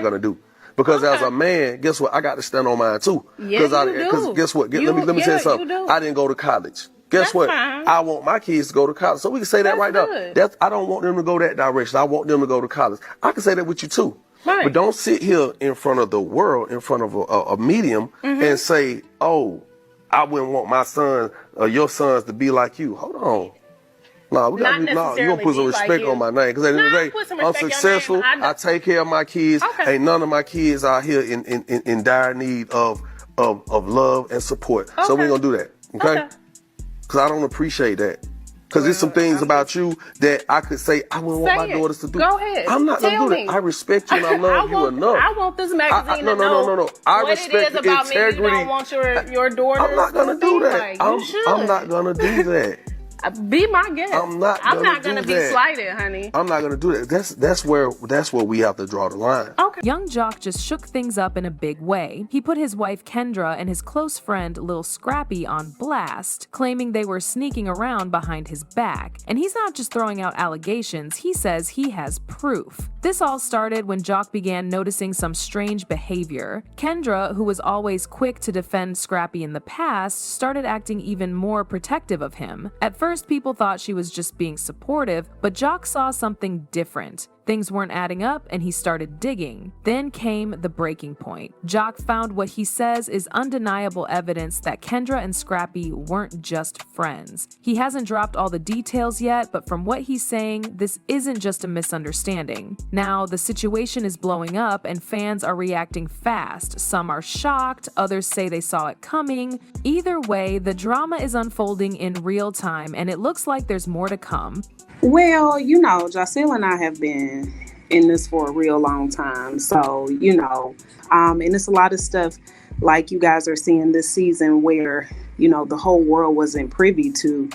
not going to do. Because as a man, guess what? I got to stand on mine too. Because guess what? Let me say something. I didn't go to college. Guess what? Fine. I want my kids to go to college. So we can say that right good. now. I don't want them to go that direction. I want them to go to college. I can say that with you too. Right. But don't sit here in front of the world, in front of a medium, and say, oh, I wouldn't want my son or your sons to be like you. Hold on. No, we got to you gonna put some respect on my name. Because at the end of the day, I'm successful. I take care of my kids. Okay. Ain't none of my kids out here in dire need of love and support. So we're gonna do that. Okay? Because I don't appreciate that. Because there's some things about you that I could say I wouldn't want my daughters to do. Go ahead. I'm not going to do that. I respect you and I love you enough. I want this magazine to know no. I what respect it is about integrity. Me. You don't want your daughters I'm not going to do that. Like, I'm not going to do that. Be my guest. I'm not gonna be slighted, honey. I'm not gonna do that. That's where we have to draw the line. Okay. Young Jock just shook things up in a big way. He put his wife Kendra and his close friend Lil Scrappy on blast, claiming they were sneaking around behind his back. And he's not just throwing out allegations, he says he has proof. This all started when Jock began noticing some strange behavior. Kendra, who was always quick to defend Scrappy in the past, started acting even more protective of him. At first, people thought she was just being supportive, but Jock saw something different. Things weren't adding up and he started digging. Then came the breaking point. Jock found what he says is undeniable evidence that Kendra and Scrappy weren't just friends. He hasn't dropped all the details yet, but from what he's saying, this isn't just a misunderstanding. Now, the situation is blowing up and fans are reacting fast. Some are shocked, others say they saw it coming. Either way, the drama is unfolding in real time and it looks like there's more to come. Well, Jocelle and I have been in this for a real long time. So, and it's a lot of stuff like you guys are seeing this season where, the whole world wasn't privy to,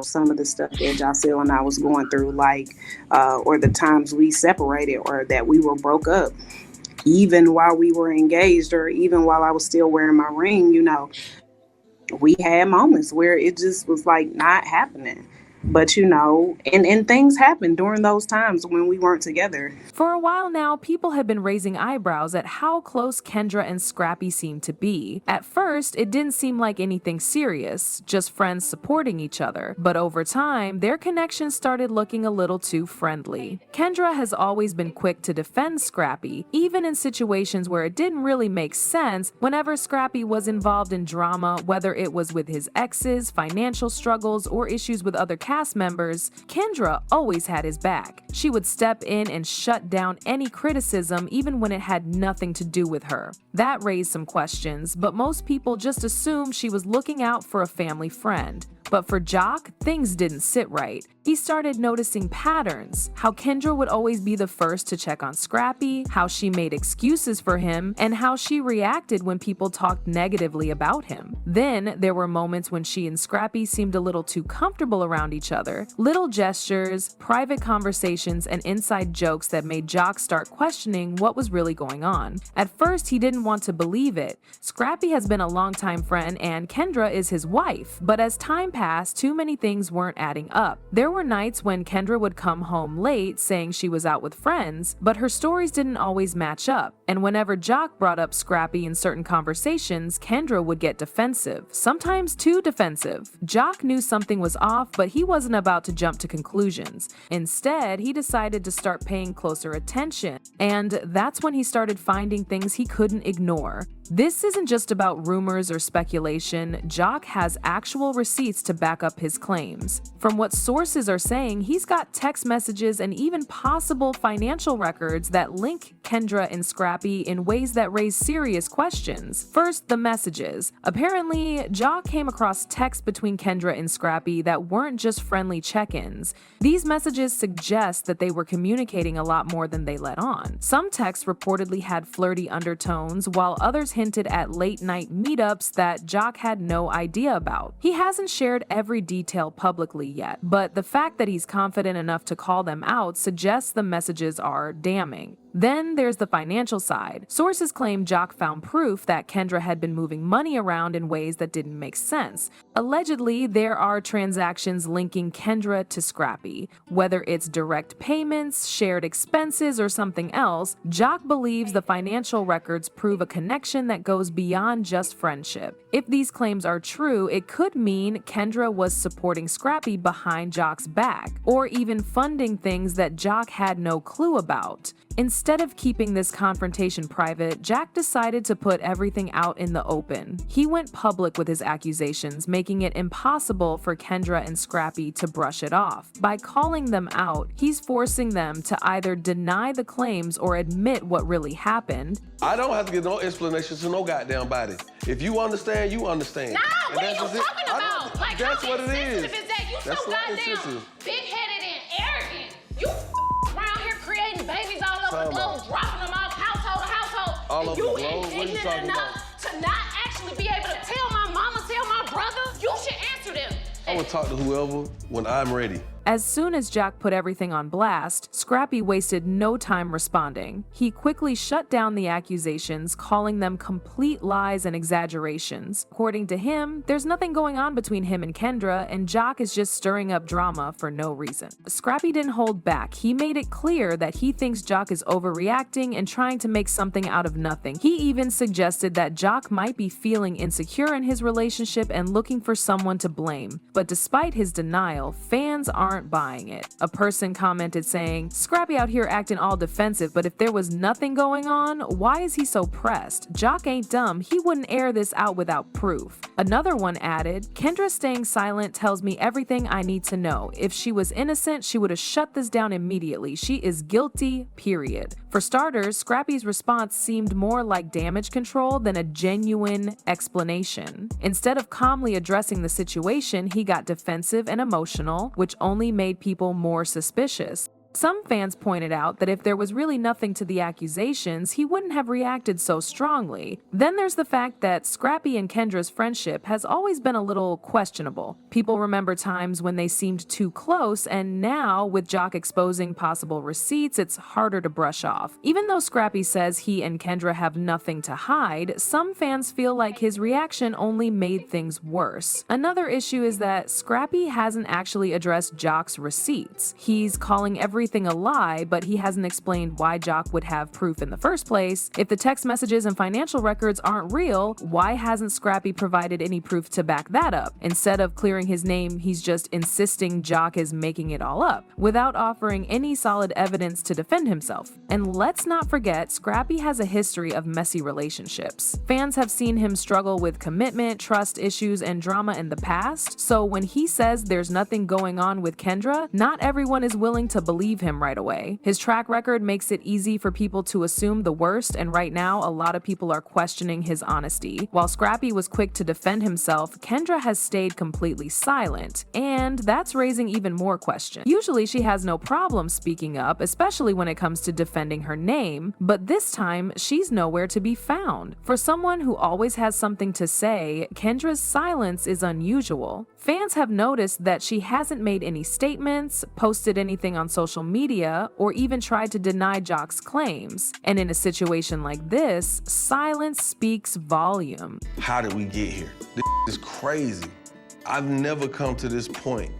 some of the stuff that Jocelle and I was going through, like, or the times we separated or that we were broke up. Even while we were engaged or even while I was still wearing my ring, we had moments where it just was like not happening. But, and things happened during those times when we weren't together. For a while now, people have been raising eyebrows at how close Kendra and Scrappy seem to be. At first, it didn't seem like anything serious, just friends supporting each other. But over time, their connection started looking a little too friendly. Kendra has always been quick to defend Scrappy, even in situations where it didn't really make sense. Whenever Scrappy was involved in drama, whether it was with his exes, financial struggles, or issues with other cast members, Kendra always had his back. She would step in and shut down any criticism even when it had nothing to do with her. That raised some questions, but most people just assumed she was looking out for a family friend. But for Jock, things didn't sit right. He started noticing patterns, how Kendra would always be the first to check on Scrappy, how she made excuses for him, and how she reacted when people talked negatively about him. Then there were moments when she and Scrappy seemed a little too comfortable around each other. Little gestures, private conversations, and inside jokes that made Jock start questioning what was really going on. At first, he didn't want to believe it. Scrappy has been a longtime friend and Kendra is his wife, but as time passed, too many things weren't adding up. There were nights when Kendra would come home late saying she was out with friends, but her stories didn't always match up. And whenever Jock brought up Scrappy in certain conversations, Kendra would get defensive, sometimes too defensive. Jock knew something was off, but he wasn't about to jump to conclusions. Instead, he decided to start paying closer attention, and that's when he started finding things he couldn't ignore. This isn't just about rumors or speculation. Jock has actual receipts to back up his claims. From what sources are saying, he's got text messages and even possible financial records that link Kendra and Scrappy in ways that raise serious questions. First, the messages. Apparently, Jock came across texts between Kendra and Scrappy that weren't just friendly check-ins. These messages suggest that they were communicating a lot more than they let on. Some texts reportedly had flirty undertones, while others hinted at late-night meetups that Jock had no idea about. He hasn't shared every detail publicly yet, but the fact that he's confident enough to call them out suggests the messages are damning. Then there's the financial side. Sources claim Jock found proof that Kendra had been moving money around in ways that didn't make sense. Allegedly, there are transactions linking Kendra to Scrappy. Whether it's direct payments, shared expenses, or something else, Jock believes the financial records prove a connection that goes beyond just friendship. If these claims are true, it could mean Kendra was supporting Scrappy behind Jock's back, or even funding things that Jock had no clue about. Instead of keeping this confrontation private, Jack decided to put everything out in the open. He went public with his accusations, making it impossible for Kendra and Scrappy to brush it off. By calling them out, he's forcing them to either deny the claims or admit what really happened. I don't have to get no explanations to no goddamn body. If you understand, you understand. Nah, what are you talking about? Like, that's how what it is. insensitive is that? You That's so goddamn big-headed and arrogant. You around here creating babies all over the globe, dropping them off household to household. All over the globe? You What are you indignant talking enough to not actually be able to tell my mama, tell my brother? You should answer them. I would talk to whoever when I'm ready. As soon as Jack put everything on blast, Scrappy wasted no time responding. He quickly shut down the accusations, calling them complete lies and exaggerations. According to him, there's nothing going on between him and Kendra, and Jock is just stirring up drama for no reason. Scrappy didn't hold back. He made it clear that he thinks Jock is overreacting and trying to make something out of nothing. He even suggested that Jock might be feeling insecure in his relationship and looking for someone to blame. But despite his denial, fans aren't buying it. A person commented saying, "Scrappy out here acting all defensive, but if there was nothing going on, why is he so pressed? Jock ain't dumb. He wouldn't air this out without proof." Another one added, "Kendra staying silent tells me everything I need to know. If she was innocent, she would have shut this down immediately. She is guilty, period." For starters, Scrappy's response seemed more like damage control than a genuine explanation. Instead of calmly addressing the situation, he got defensive and emotional, which only made people more suspicious. Some fans pointed out that if there was really nothing to the accusations, he wouldn't have reacted so strongly. Then there's the fact that Scrappy and Kendra's friendship has always been a little questionable. People remember times when they seemed too close, and now, with Jock exposing possible receipts, it's harder to brush off. Even though Scrappy says he and Kendra have nothing to hide, some fans feel like his reaction only made things worse. Another issue is that Scrappy hasn't actually addressed Jock's receipts. He's calling everything a lie, but he hasn't explained why Jock would have proof in the first place. If the text messages and financial records aren't real, why hasn't Scrappy provided any proof to back that up? Instead of clearing his name, he's just insisting Jock is making it all up, without offering any solid evidence to defend himself. And let's not forget, Scrappy has a history of messy relationships. Fans have seen him struggle with commitment, trust issues, and drama in the past, so when he says there's nothing going on with Kendra, not everyone is willing to believe him right away. His track record makes it easy for people to assume the worst, and right now a lot of people are questioning his honesty. While Scrappy was quick to defend himself, Kendra has stayed completely silent, and that's raising even more questions. Usually she has no problem speaking up, especially when it comes to defending her name, but this time she's nowhere to be found. For someone who always has something to say, Kendra's silence is unusual. Fans have noticed that she hasn't made any statements, posted anything on social media, or even tried to deny Jock's claims. And in a situation like this, silence speaks volume. How did we get here? This is crazy. I've never come to this point,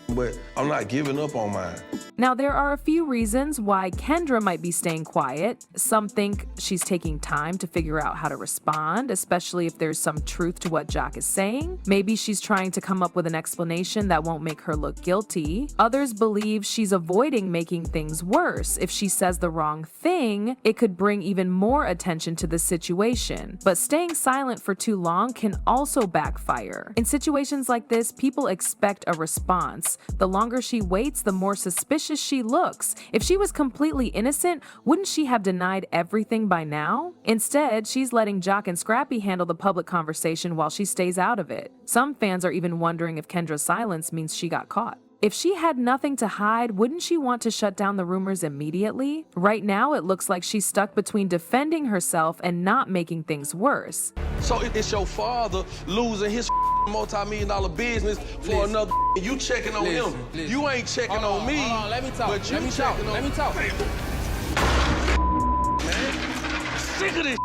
but I'm not giving up on mine. Now, there are a few reasons why Kendra might be staying quiet. Some think she's taking time to figure out how to respond, especially if there's some truth to what Jock is saying. Maybe she's trying to come up with an explanation that won't make her look guilty. Others believe she's avoiding making things worse. If she says the wrong thing, it could bring even more attention to the situation. But staying silent for too long can also backfire. In situations like this, people expect a response. The longer she waits, the more suspicious she looks. If she was completely innocent, wouldn't she have denied everything by now? Instead, she's letting Jock and Scrappy handle the public conversation while she stays out of it. Some fans are even wondering if Kendra's silence means she got caught. If she had nothing to hide, wouldn't she want to shut down the rumors immediately? Right now, it looks like she's stuck between defending herself and not making things worse. So it's your father losing his multi-million-dollar business for another. You checking on him. You ain't checking on me. Hold on, let me talk. But you Let me checking talk. on. Let me talk. sick of this.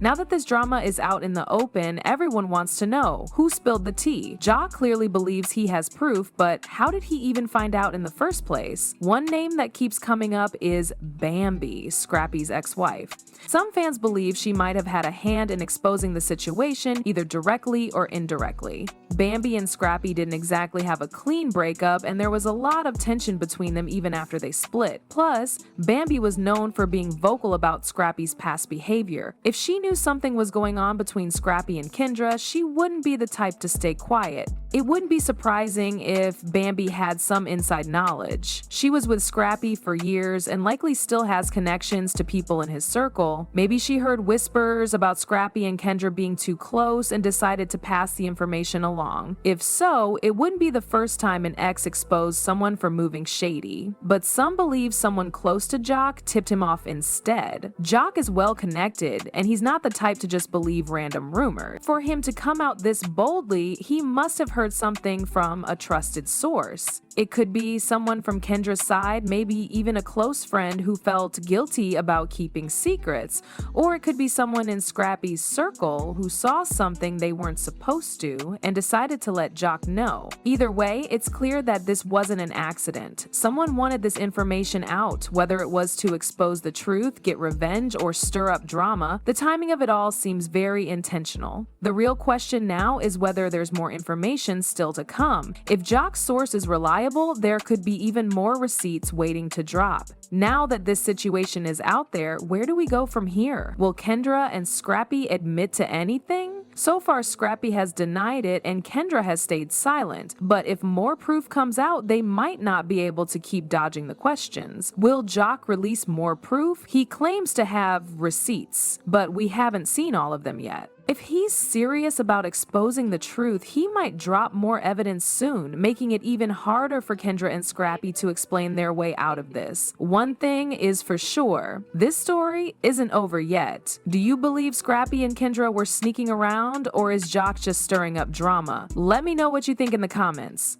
Now that this drama is out in the open, everyone wants to know who spilled the tea. Jock clearly believes he has proof, but how did he even find out in the first place? One name that keeps coming up is Bambi, Scrappy's ex-wife. Some fans believe she might have had a hand in exposing the situation, either directly or indirectly. Bambi and Scrappy didn't exactly have a clean breakup, and there was a lot of tension between them even after they split. Plus, Bambi was known for being vocal about Scrappy's past behavior. If she knew something was going on between Scrappy and Kendra, she wouldn't be the type to stay quiet. It wouldn't be surprising if Bambi had some inside knowledge. She was with Scrappy for years and likely still has connections to people in his circle. Maybe she heard whispers about Scrappy and Kendra being too close and decided to pass the information along. If so, it wouldn't be the first time an ex exposed someone for moving shady. But some believe someone close to Jock tipped him off instead. Jock is well connected, and he's not the type to just believe random rumors. For him to come out this boldly, he must have heard something from a trusted source. It could be someone from Kendra's side, maybe even a close friend who felt guilty about keeping secrets. Or it could be someone in Scrappy's circle who saw something they weren't supposed to and decided to let Jock know. Either way, it's clear that this wasn't an accident. Someone wanted this information out, whether it was to expose the truth, get revenge, or stir up drama. The timing of it all seems very intentional. The real question now is whether there's more information still to come. If Jock's source is reliable, there could be even more receipts waiting to drop. Now that this situation is out there, where do we go from here? Will Kendra and Scrappy admit to anything? So far, Scrappy has denied it and Kendra has stayed silent, but if more proof comes out, they might not be able to keep dodging the questions. Will Jock release more proof? He claims to have receipts, but we haven't seen all of them yet. If he's serious about exposing the truth, he might drop more evidence soon, making it even harder for Kendra and Scrappy to explain their way out of this. One thing is for sure, this story isn't over yet. Do you believe Scrappy and Kendra were sneaking around, or is Jock just stirring up drama? Let me know what you think in the comments.